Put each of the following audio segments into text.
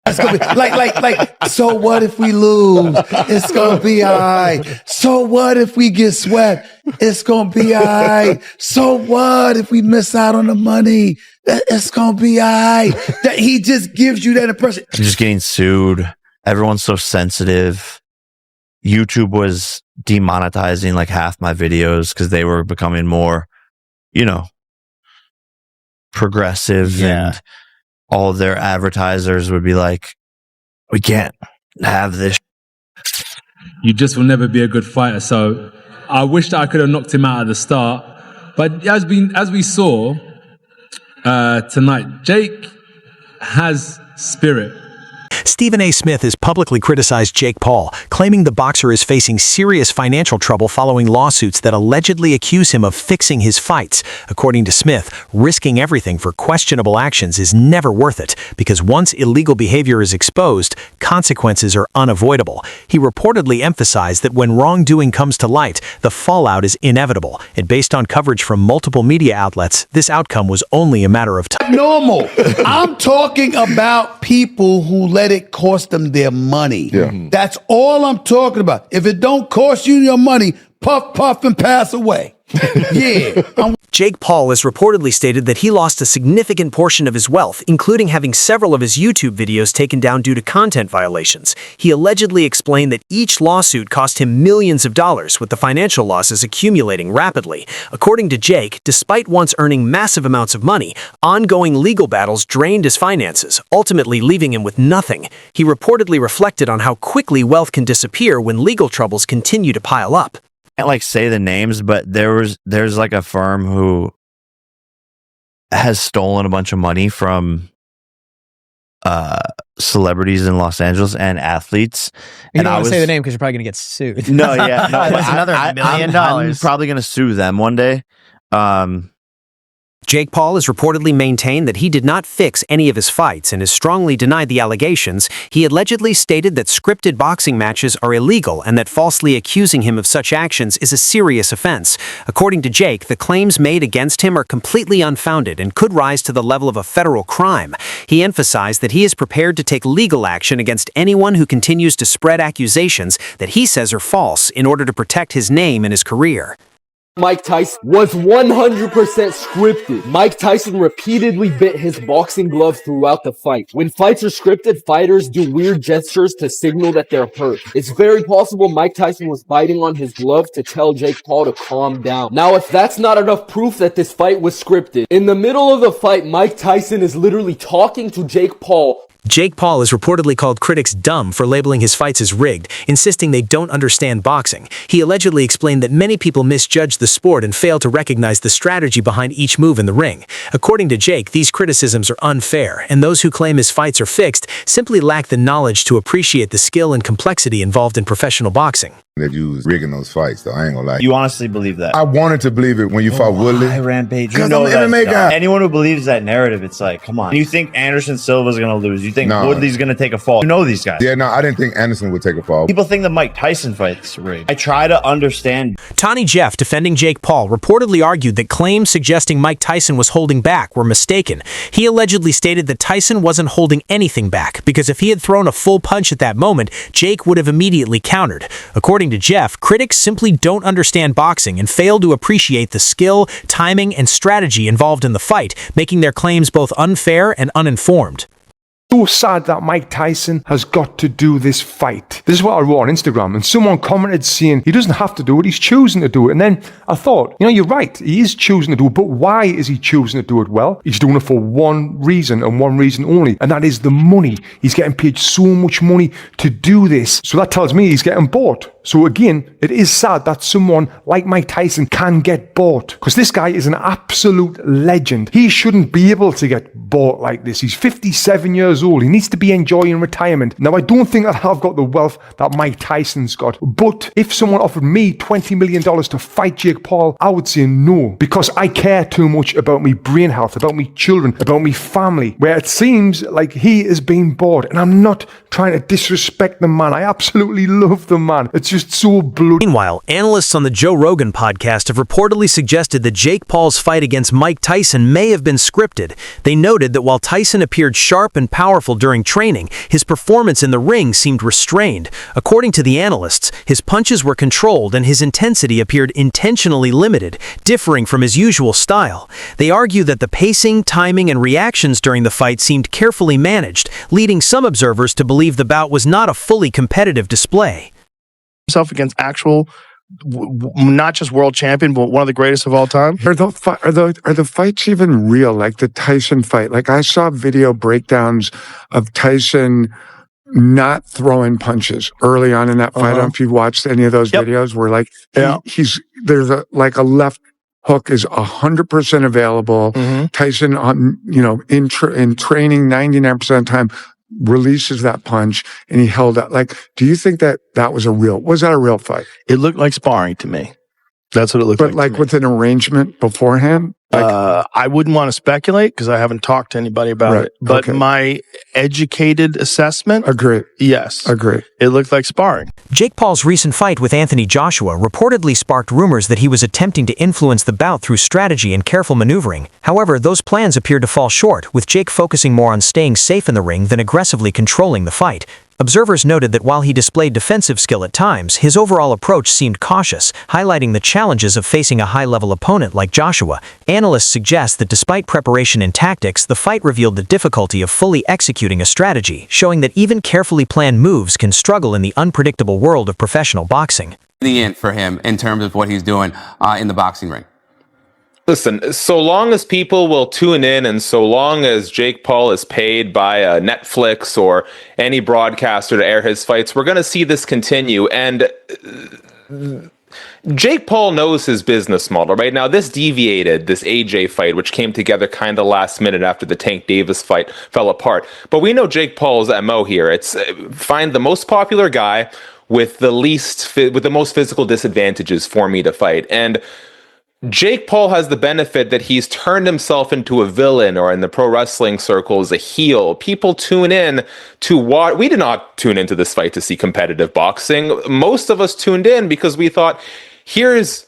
It's gonna be like. So what if we lose? It's gonna be all right. So what if we get swept? It's gonna be all right. So what if we miss out on the money? It's gonna be all right. That he just gives you that impression. I'm just getting sued. Everyone's so sensitive. YouTube was demonetizing like half my videos because they were becoming more, progressive, and all of their advertisers would be like, we can't have this. You just will never be a good fighter. So I wish that I could have knocked him out at the start. But as we saw tonight, Jake has spirit. Stephen A. Smith has publicly criticized Jake Paul, claiming the boxer is facing serious financial trouble following lawsuits that allegedly accuse him of fixing his fights. According to Smith, risking everything for questionable actions is never worth it, because once illegal behavior is exposed, consequences are unavoidable. He reportedly emphasized that when wrongdoing comes to light, the fallout is inevitable, and based on coverage from multiple media outlets, this outcome was only a matter of time. Normal. I'm talking about people who let it cost them their money. Yeah. That's all I'm talking about. If it don't cost you your money, puff, puff, and pass away. Yeah. Jake Paul has reportedly stated that he lost a significant portion of his wealth, including having several of his YouTube videos taken down due to content violations. He allegedly explained that each lawsuit cost him millions of dollars, with the financial losses accumulating rapidly. According to Jake, despite once earning massive amounts of money, ongoing legal battles drained his finances, ultimately leaving him with nothing. He reportedly reflected on how quickly wealth can disappear when legal troubles continue to pile up. I can't say the names, but there's like a firm who has stolen a bunch of money from celebrities in Los Angeles and athletes. You don't want to say the name because you're probably going to get sued. No, yeah. No, that's another $1 million. I'm probably going to sue them one day. Jake Paul has reportedly maintained that he did not fix any of his fights and has strongly denied the allegations. He allegedly stated that scripted boxing matches are illegal and that falsely accusing him of such actions is a serious offense. According to Jake, the claims made against him are completely unfounded and could rise to the level of a federal crime. He emphasized that he is prepared to take legal action against anyone who continues to spread accusations that he says are false in order to protect his name and his career. Mike Tyson was 100% scripted. Mike Tyson repeatedly bit his boxing glove throughout the fight. When fights are scripted, fighters do weird gestures to signal that they're hurt. It's very possible Mike Tyson was biting on his glove to tell Jake Paul to calm down. Now, if that's not enough proof that this fight was scripted, in the middle of the fight, Mike Tyson is literally talking to Jake Paul. Jake Paul has reportedly called critics dumb for labeling his fights as rigged, insisting they don't understand boxing. He allegedly explained that many people misjudge the sport and fail to recognize the strategy behind each move in the ring. According to Jake, these criticisms are unfair, and those who claim his fights are fixed simply lack the knowledge to appreciate the skill and complexity involved in professional boxing. That you was rigging those fights, though. I ain't gonna lie. You honestly believe that? I wanted to believe it when you fought Woodley. Rampage. You Because know I'm an MMA guy. Anyone who believes that narrative, it's like, come on. You think Anderson Silva's going to lose? You think Woodley's going to take a fall? You know these guys. Yeah, no, I didn't think Anderson would take a fall. People think the Mike Tyson fight's rigged. I try to understand. Tawny Jeff, defending Jake Paul, reportedly argued that claims suggesting Mike Tyson was holding back were mistaken. He allegedly stated that Tyson wasn't holding anything back, because if he had thrown a full punch at that moment, Jake would have immediately countered. According to Jeff, critics simply don't understand boxing and fail to appreciate the skill, timing, and strategy involved in the fight, making their claims both unfair and uninformed. So sad that Mike Tyson has got to do this fight. This is what I wrote on Instagram, and someone commented saying he doesn't have to do it, he's choosing to do it. And then I thought, you're right, he is choosing to do it, but why is he choosing to do it? Well, he's doing it for one reason and one reason only, and that is the money. He's getting paid so much money to do this. So that tells me he's getting bought. So again, it is sad that someone like Mike Tyson can get bought, because this guy is an absolute legend. He shouldn't be able to get bought like this. He's 57 years old. He needs to be enjoying retirement. Now, I don't think that I've got the wealth that Mike Tyson's got, but if someone offered me $20 million to fight Jake Paul, I would say no, because I care too much about my brain health, about my children, about my family, where it seems like he is being bought, and I'm not trying to disrespect the man. I absolutely love the man. It's just so bloody. Meanwhile, analysts on the Joe Rogan podcast have reportedly suggested that Jake Paul's fight against Mike Tyson may have been scripted. They noted that while Tyson appeared sharp and powerful during training, his performance in the ring seemed restrained. According to the analysts, his punches were controlled and his intensity appeared intentionally limited, differing from his usual style. They argue that the pacing, timing, and reactions during the fight seemed carefully managed, leading some observers to believe the bout was not a fully competitive display. Himself against actual, not just world champion, but one of the greatest of all time. Are the fights even real? Like the Tyson fight? Like I saw video breakdowns of Tyson not throwing punches early on in that fight. I don't know if you watched any of those videos where like there's a left hook is 100% available. Tyson on in training 99% of the time releases that punch and he held out. Like, do you think that was a real fight? It looked like sparring to me. That's what it looked like. But like with an arrangement beforehand? I wouldn't want to speculate because I haven't talked to anybody about it. But my educated assessment, agree. Yes, agree. It looked like sparring. Jake Paul's recent fight with Anthony Joshua reportedly sparked rumors that he was attempting to influence the bout through strategy and careful maneuvering. However, those plans appeared to fall short, with Jake focusing more on staying safe in the ring than aggressively controlling the fight. Observers noted that while he displayed defensive skill at times, his overall approach seemed cautious, highlighting the challenges of facing a high-level opponent like Joshua. Analysts suggest that despite preparation and tactics, the fight revealed the difficulty of fully executing a strategy, showing that even carefully planned moves can struggle in the unpredictable world of professional boxing. The end for him in terms of what he's doing in the boxing ring. Listen, so long as people will tune in and so long as Jake Paul is paid by Netflix or any broadcaster to air his fights, we're going to see this continue. And Jake Paul knows his business model, right? Now, this deviated, this AJ fight, which came together kind of last minute after the Tank Davis fight fell apart. But we know Jake Paul's MO here. It's find the most popular guy with the most physical disadvantages for me to fight. And Jake Paul has the benefit that he's turned himself into a villain, or in the pro wrestling circles, a heel. People tune in to watch. We did not tune into this fight to see competitive boxing. Most of us tuned in because we thought, here's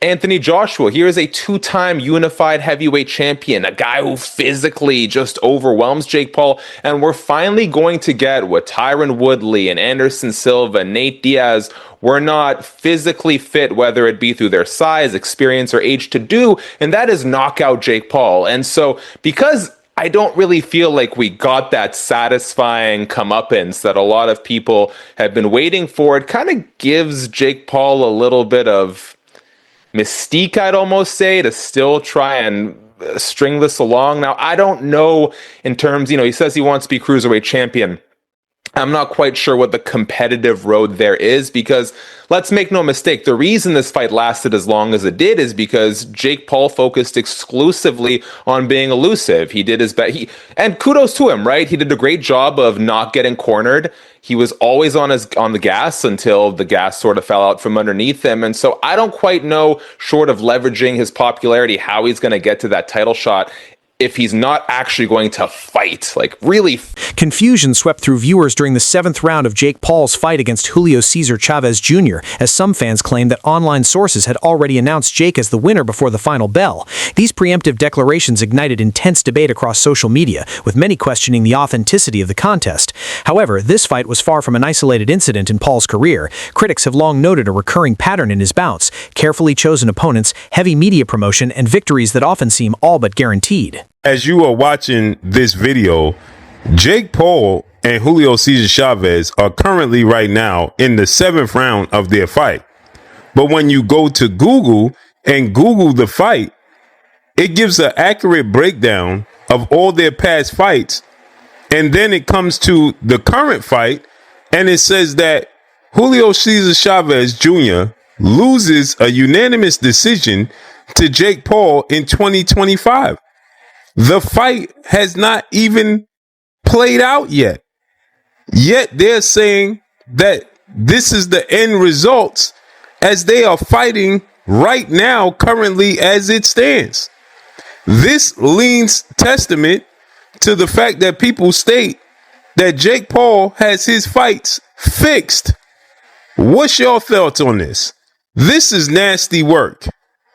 Anthony Joshua. Here's a two-time unified heavyweight champion, a guy who physically just overwhelms Jake Paul. And we're finally going to get what Tyron Woodley and Anderson Silva, Nate Diaz were not physically fit, whether it be through their size, experience, or age to do. And that is knock out Jake Paul. And so because I don't really feel like we got that satisfying comeuppance that a lot of people have been waiting for, it kind of gives Jake Paul a little bit of mystique, I'd almost say, to still try and string this along. Now, I don't know in terms, he says he wants to be cruiserweight champion. I'm not quite sure what the competitive road there is, because let's make no mistake, the reason this fight lasted as long as it did is because Jake Paul focused exclusively on being elusive. He did his best, and kudos to him, right? He did a great job of not getting cornered. He was always on the gas until the gas sort of fell out from underneath him. And so I don't quite know, short of leveraging his popularity, how he's going to get to that title shot if he's not actually going to fight, like really. Confusion swept through viewers during the 7th round of Jake Paul's fight against Julio Cesar Chavez Jr., as some fans claimed that online sources had already announced Jake as the winner before the final bell. These preemptive declarations ignited intense debate across social media, with many questioning the authenticity of the contest. However, this fight was far from an isolated incident in Paul's career. Critics have long noted a recurring pattern in his bouts: carefully chosen opponents, heavy media promotion, and victories that often seem all but guaranteed. As you are watching this video, Jake Paul and Julio Cesar Chavez are currently right now in the 7th round of their fight. But when you go to Google and Google the fight, it gives an accurate breakdown of all their past fights. And then it comes to the current fight, and it says that Julio Cesar Chavez Jr. loses a unanimous decision to Jake Paul in 2025. The fight has not even played out yet. Yet they're saying that this is the end results as they are fighting right now, currently as it stands. This leans testament to the fact that people state that Jake Paul has his fights fixed. What's your thoughts on this? This is nasty work.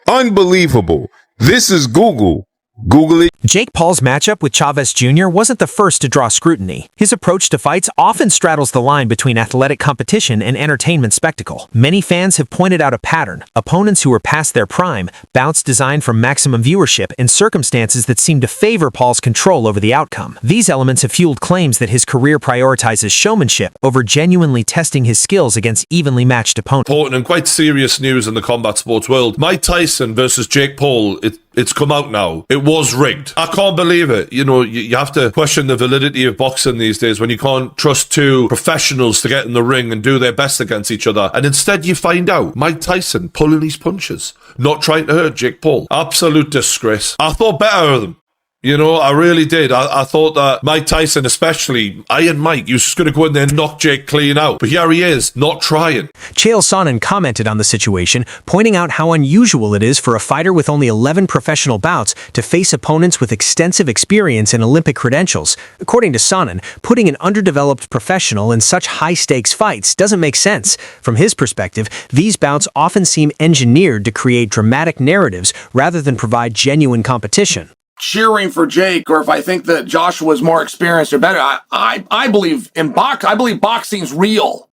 Unbelievable. This is Google. Google it. Jake Paul's matchup with Chavez Jr. wasn't the first to draw scrutiny. His approach to fights often straddles the line between athletic competition and entertainment spectacle. Many fans have pointed out a pattern: opponents who are past their prime, bouts designed for maximum viewership, and circumstances that seem to favor Paul's control over the outcome. These elements have fueled claims that his career prioritizes showmanship over genuinely testing his skills against evenly matched opponents. Important and quite serious news in the combat sports world. Mike Tyson versus Jake Paul, it's come out now. It was rigged. I can't believe it. You know, you have to question the validity of boxing these days when you can't trust two professionals to get in the ring and do their best against each other. And instead you find out Mike Tyson pulling his punches, not trying to hurt Jake Paul. Absolute disgrace. I thought better of them. You know, I really did. I thought that Mike Tyson, especially, Iron Mike, he was just going to go in there and knock Jake clean out. But here he is, not trying. Chael Sonnen commented on the situation, pointing out how unusual it is for a fighter with only 11 professional bouts to face opponents with extensive experience and Olympic credentials. According to Sonnen, putting an underdeveloped professional in such high-stakes fights doesn't make sense. From his perspective, these bouts often seem engineered to create dramatic narratives rather than provide genuine competition. Cheering for Jake, or if I think that Joshua is more experienced or better, I believe in I believe boxing's real.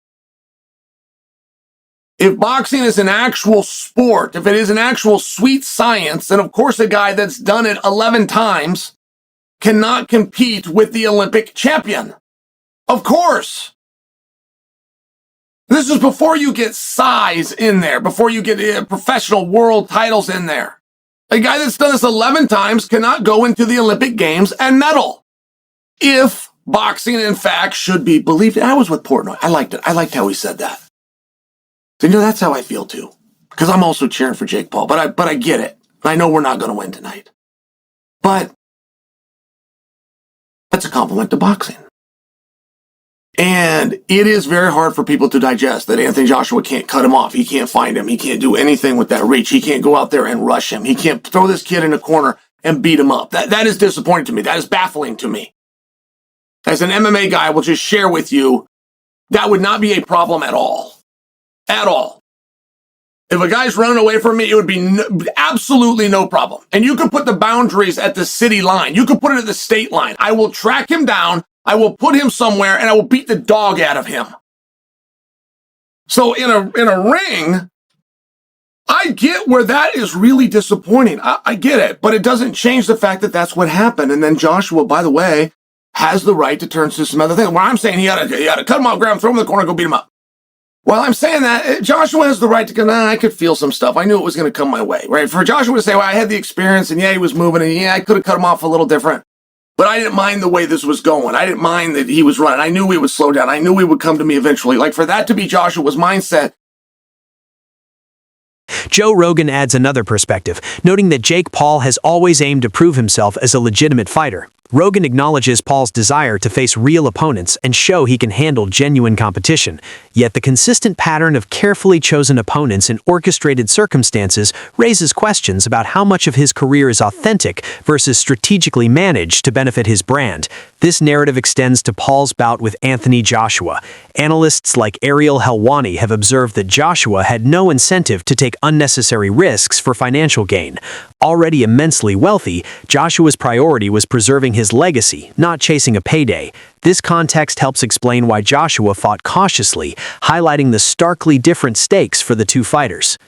If boxing is an actual sport, if it is an actual sweet science, then of course a guy that's done it 11 times cannot compete with the Olympic champion. Of course. This is before you get size in there, before you get professional world titles in there. A guy that's done this 11 times cannot go into the Olympic Games and medal. If boxing, in fact, should be believed. I was with Portnoy. I liked it. I liked how he said that. So, you know, that's how I feel too. Because I'm also cheering for Jake Paul. But I get it. I know we're not going to win tonight. But that's a compliment to boxing. And it is very hard for people to digest that Anthony Joshua can't cut him off. He can't find him. He can't do anything with that reach. He can't go out there and rush him. He can't throw this kid in a corner and beat him up. That is disappointing to me. That is baffling to me. As an MMA guy, I will just share with you, that would not be a problem at all. At all. If a guy's running away from me, it would be absolutely no problem. And you could put the boundaries at the city line. You could put it at the state line. I will track him down. I will put him somewhere and I will beat the dog out of him. So in a ring, I get where that is really disappointing. I get it, but it doesn't change the fact that that's what happened. And then Joshua, by the way, has the right to turn to some other thing. Well, I'm saying he had to cut him off, grab him, throw him in the corner, go beat him up. Well, I'm saying that Joshua has the right to go, I could feel some stuff. I knew it was going to come my way, right? For Joshua to say, well, I had the experience and yeah, he was moving and yeah, I could have cut him off a little different. But I didn't mind the way this was going. I didn't mind that he was running. I knew he would slow down. I knew he would come to me eventually. Like, for that to be Joshua's mindset. Joe Rogan adds another perspective, noting that Jake Paul has always aimed to prove himself as a legitimate fighter. Rogan acknowledges Paul's desire to face real opponents and show he can handle genuine competition. Yet the consistent pattern of carefully chosen opponents in orchestrated circumstances raises questions about how much of his career is authentic versus strategically managed to benefit his brand. This narrative extends to Paul's bout with Anthony Joshua. Analysts like Ariel Helwani have observed that Joshua had no incentive to take unnecessary risks for financial gain. Already immensely wealthy, Joshua's priority was preserving his legacy, not chasing a payday. This context helps explain why Joshua fought cautiously, highlighting the starkly different stakes for the two fighters.